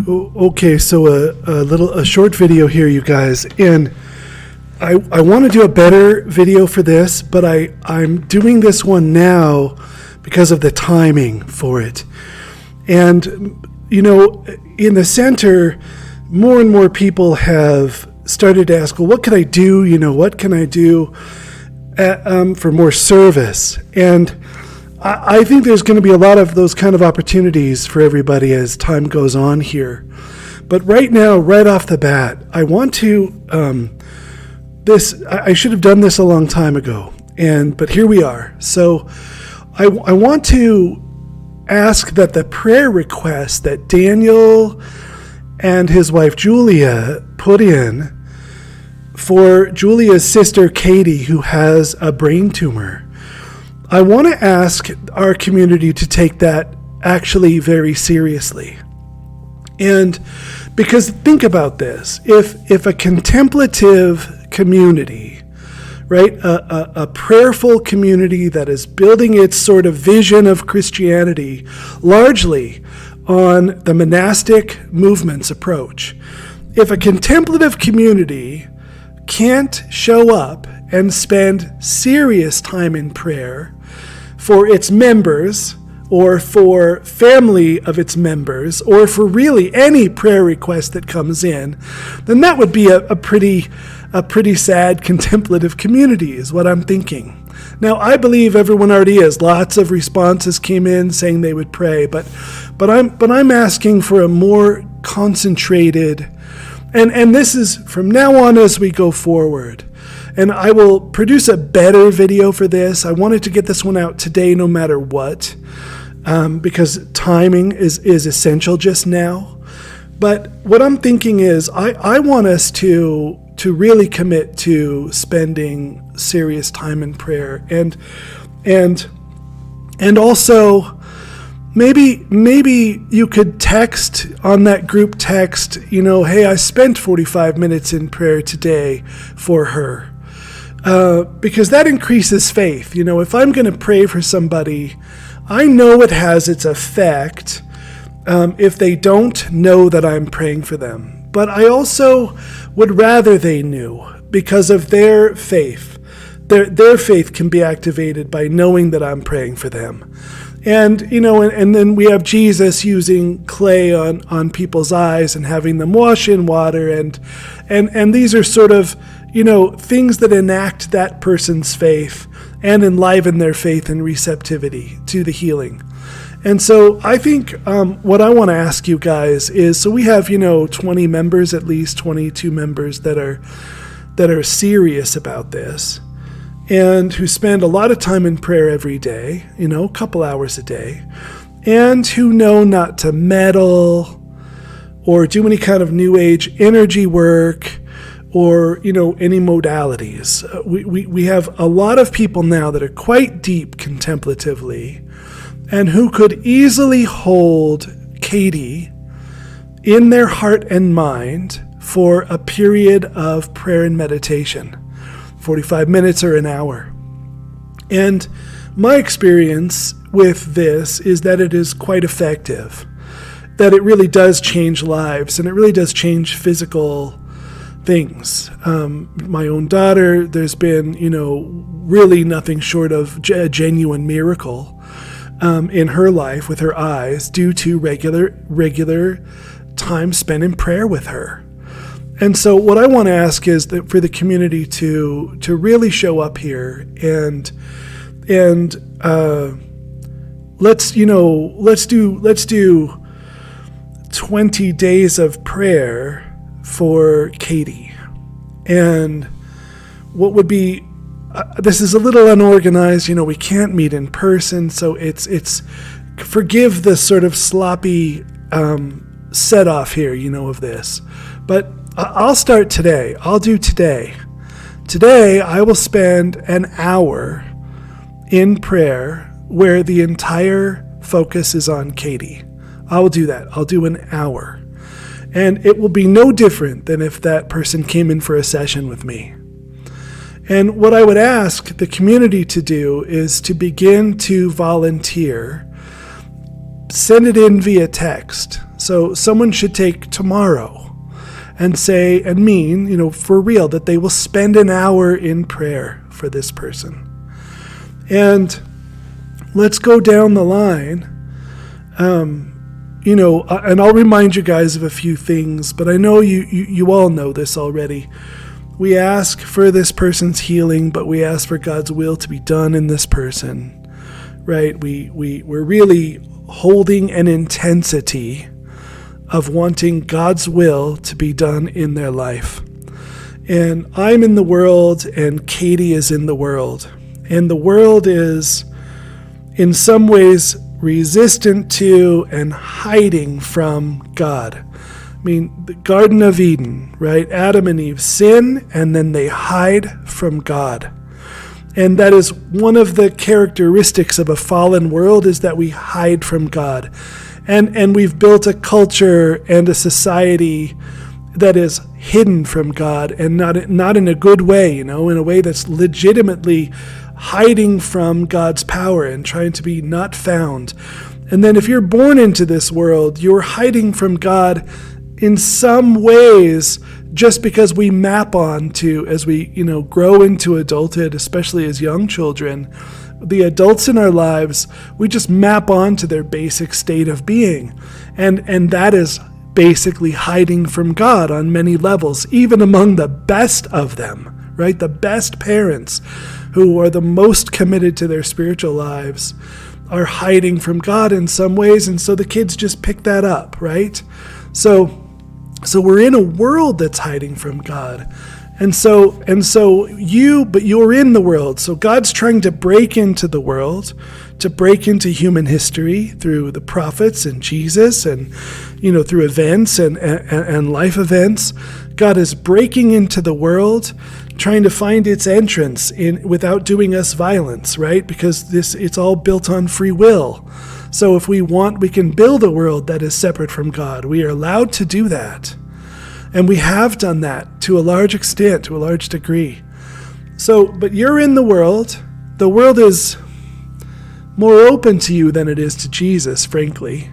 Okay, so a short video here, you guys, and I want to do a better video for this, but I'm doing this one now because of the timing for it. And in the center, more and more people have started to ask, well, what can I do? What can I do for more service? And I think there's going to be a lot of those kind of opportunities for everybody as time goes on here. But right now, right off the bat, I want to, I should have done this a long time ago, but here we are. So I want to ask that the prayer request that Daniel and his wife Julia put in for Julia's sister Katie, who has a brain tumor, I want to ask our community to take that actually very seriously. And because think about this, if a contemplative community, right, a prayerful community that is building its sort of vision of Christianity largely on the monastic movement's approach, if a contemplative community can't show up and spend serious time in prayer for its members, or for family of its members, or for really any prayer request that comes in, then that would be a pretty sad contemplative community, is what I'm thinking. Now, I believe everyone already is. Lots of responses came in saying they would pray, but I'm asking for a more concentrated, and this is from now on as we go forward. And I will produce a better video for this. I wanted to get this one out today no matter what, because timing is essential just now. But what I'm thinking is I want us to really commit to spending serious time in prayer. And also maybe you could text on that group text, hey, I spent 45 minutes in prayer today for her. Because that increases faith. If I'm going to pray for somebody, I know it has its effect if they don't know that I'm praying for them. But I also would rather they knew, because of their faith. Their faith can be activated by knowing that I'm praying for them. And then we have Jesus using clay on people's eyes and having them wash in water, and these are sort of things that enact that person's faith and enliven their faith and receptivity to the healing. And so I think what I want to ask you guys is, so we have 20 members, at least 22 members that are serious about this, and who spend a lot of time in prayer every day, a couple hours a day, and who know not to meddle or do any kind of new age energy work or any modalities. We have a lot of people now that are quite deep contemplatively, and who could easily hold Katie in their heart and mind for a period of prayer and meditation, 45 minutes or an hour. And my experience with this is that it is quite effective, that it really does change lives, and it really does change physical things. My own daughter, there's been, really nothing short of a genuine miracle in her life with her eyes due to regular time spent in prayer with her. And so what I want to ask is that for the community to really show up here and let's do 20 days of prayer for Katie. And what would be this is a little unorganized, we can't meet in person, so it's forgive the sort of sloppy set off here, of this. But I'll start today. I'll do today. Today I will spend an hour in prayer where the entire focus is on Katie. I will do that. I'll do an hour. And it will be no different than if that person came in for a session with me. And what I would ask the community to do is to begin to volunteer send it in via text. So someone should take tomorrow and say and mean, for real, that they will spend an hour in prayer for this person. And let's go down the line. And I'll remind you guys of a few things, but I know you all know this already. We ask for this person's healing, but we ask for God's will to be done in this person, right? We're really holding an intensity of wanting God's will to be done in their life. And I'm in the world, and Katie is in the world. And the world is, in some ways, resistant to and hiding from God. I mean, the Garden of Eden, right? Adam and Eve sin, and then they hide from God. And that is one of the characteristics of a fallen world, is that we hide from God. And we've built a culture and a society that is hidden from God, and not in a good way, in a way that's legitimately hiding from God's power and trying to be not found. And then if you're born into this world, you're hiding from God in some ways, just because we map on to, as we grow into adulthood, especially as young children, the adults in our lives, we just map on to their basic state of being. And that is basically hiding from God on many levels, even among the best of them, right? The best parents who are the most committed to their spiritual lives are hiding from God in some ways. And so the kids just pick that up, right? So we're in a world that's hiding from God. And so you're in the world. So God's trying to break into the world, to break into human history through the prophets and Jesus and, through events and life events. God is breaking into the world, trying to find its entrance without doing us violence, right? Because it's all built on free will. So if we want, we can build a world that is separate from God. We are allowed to do that. And we have done that to a large extent, to a large degree. So, but you're in the world. The world is more open to you than it is to Jesus, frankly.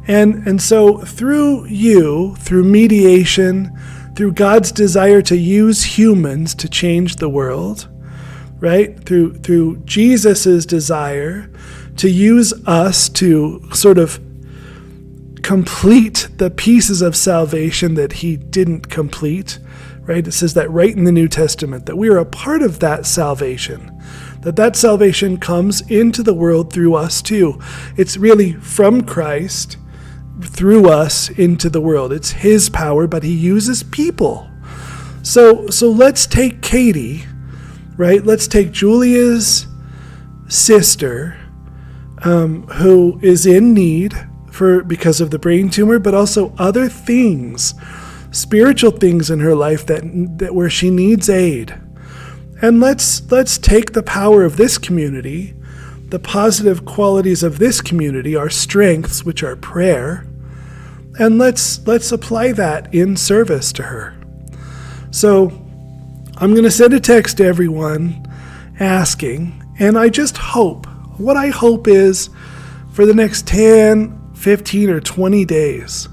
And so through you, through mediation, through God's desire to use humans to change the world, right? Through Jesus's desire to use us to sort of complete the pieces of salvation that he didn't complete, right? It says that right in the New Testament, that we are a part of that salvation, that salvation comes into the world through us too. It's really from Christ through us into the world. It's his power, but he uses people. So let's take Katie, right? Let's take Julia's sister, who is in need because of the brain tumor, but also other things, spiritual things in her life that where she needs aid. And let's take the power of this community, the positive qualities of this community, our strengths, which are prayer, and let's apply that in service to her. So I'm going to send a text to everyone asking, and I just hope, what I hope is for the next 10, 15 or 20 days,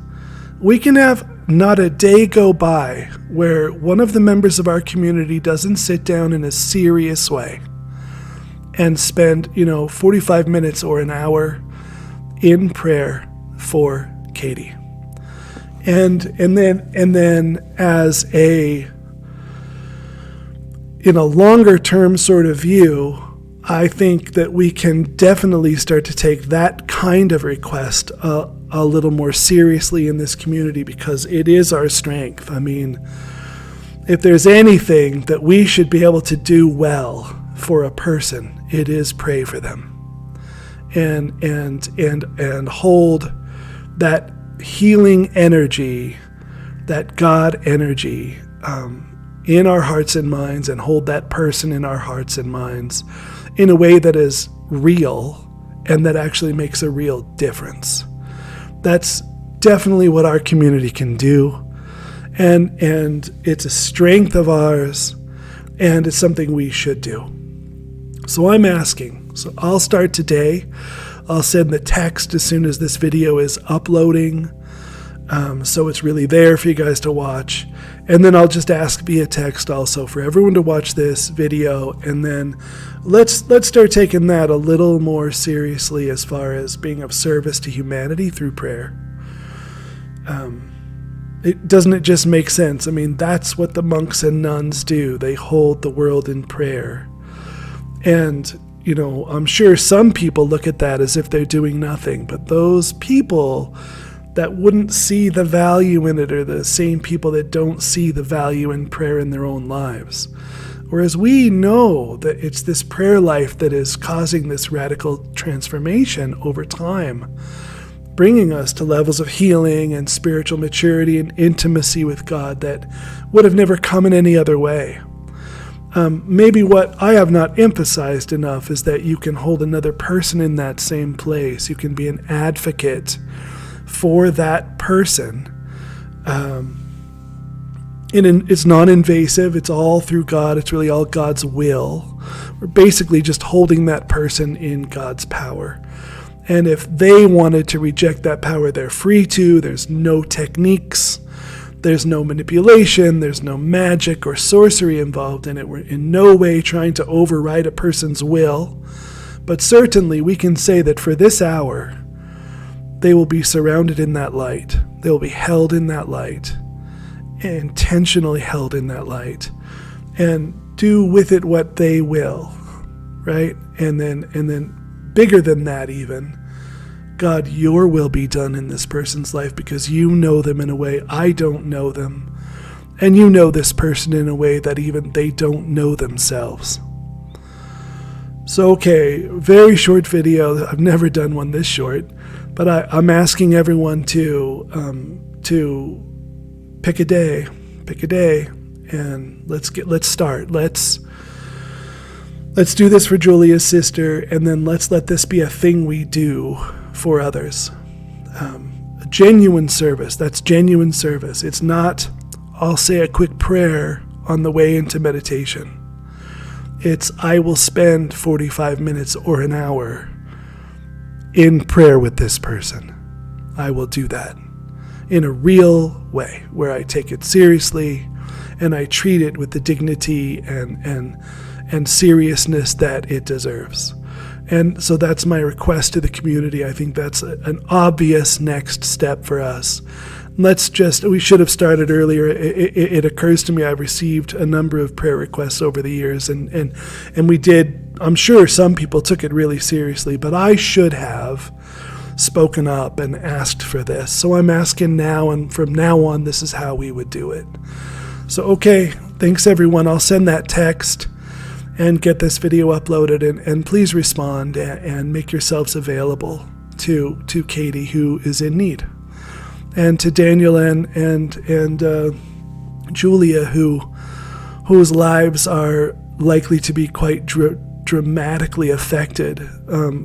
we can have not a day go by where one of the members of our community doesn't sit down in a serious way and spend, 45 minutes or an hour in prayer for Katie. And then as in a longer term sort of view, I think that we can definitely start to take that kind of request a little more seriously in this community, because it is our strength. I mean, if there's anything that we should be able to do well for a person, it is pray for them and hold that healing energy, that God energy in our hearts and minds, and hold that person in our hearts and minds in a way that is real and that actually makes a real difference. That's definitely what our community can do. And it's a strength of ours, and it's something we should do. So I'm asking. So I'll start today. I'll send the text as soon as this video is uploading. So it's really there for you guys to watch. And then I'll just ask via text also for everyone to watch this video. And then let's start taking that a little more seriously as far as being of service to humanity through prayer. Doesn't it just make sense? I mean, that's what the monks and nuns do. They hold the world in prayer. And, you know, I'm sure some people look at that as if they're doing nothing. But those people that wouldn't see the value in it are the same people that don't see the value in prayer in their own lives. Whereas we know that it's this prayer life that is causing this radical transformation over time, bringing us to levels of healing and spiritual maturity and intimacy with God that would have never come in any other way. Maybe what I have not emphasized enough is that you can hold another person in that same place. You can be an advocate for that person. And it's non-invasive. It's all through God. It's really all God's will. We're basically just holding that person in God's power. And if they wanted to reject that power, they're free to. There's no techniques. There's no manipulation. There's no magic or sorcery involved in it. We're in no way trying to override a person's will. But certainly we can say that for this hour, they will be surrounded in that light. They will be held in that light, intentionally held in that light, and do with it what they will, right? And then bigger than that even, God, your will be done in this person's life because you know them in a way I don't know them. And you know this person in a way that even they don't know themselves. So, okay, very short video. I've never done one this short. But I'm asking everyone to pick a day, and let's start. Let's do this for Julia's sister, and then let's let this be a thing we do for others. A genuine service. That's genuine service. It's not, I'll say a quick prayer on the way into meditation. It's, I will spend 45 minutes or an hour in prayer with this person. I will do that in a real way where I take it seriously and I treat it with the dignity and seriousness that it deserves. And so that's my request to the community. I think that's an obvious next step for us. We should have started earlier. It occurs to me I've received a number of prayer requests over the years, and we did, I'm sure some people took it really seriously, but I should have spoken up and asked for this. So I'm asking now, and from now on, this is how we would do it. So, okay, thanks everyone. I'll send that text and get this video uploaded, and please respond and make yourselves available to Katie, who is in need. And to Daniel and Julia, whose lives are likely to be quite dramatically affected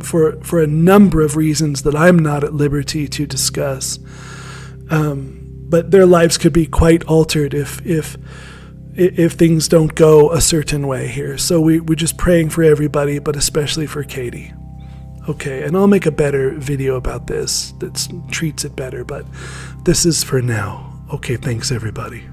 for a number of reasons that I'm not at liberty to discuss. But their lives could be quite altered if things don't go a certain way here. So we're just praying for everybody, but especially for Katie. Okay, and I'll make a better video about this that treats it better, but this is for now. Okay, thanks everybody.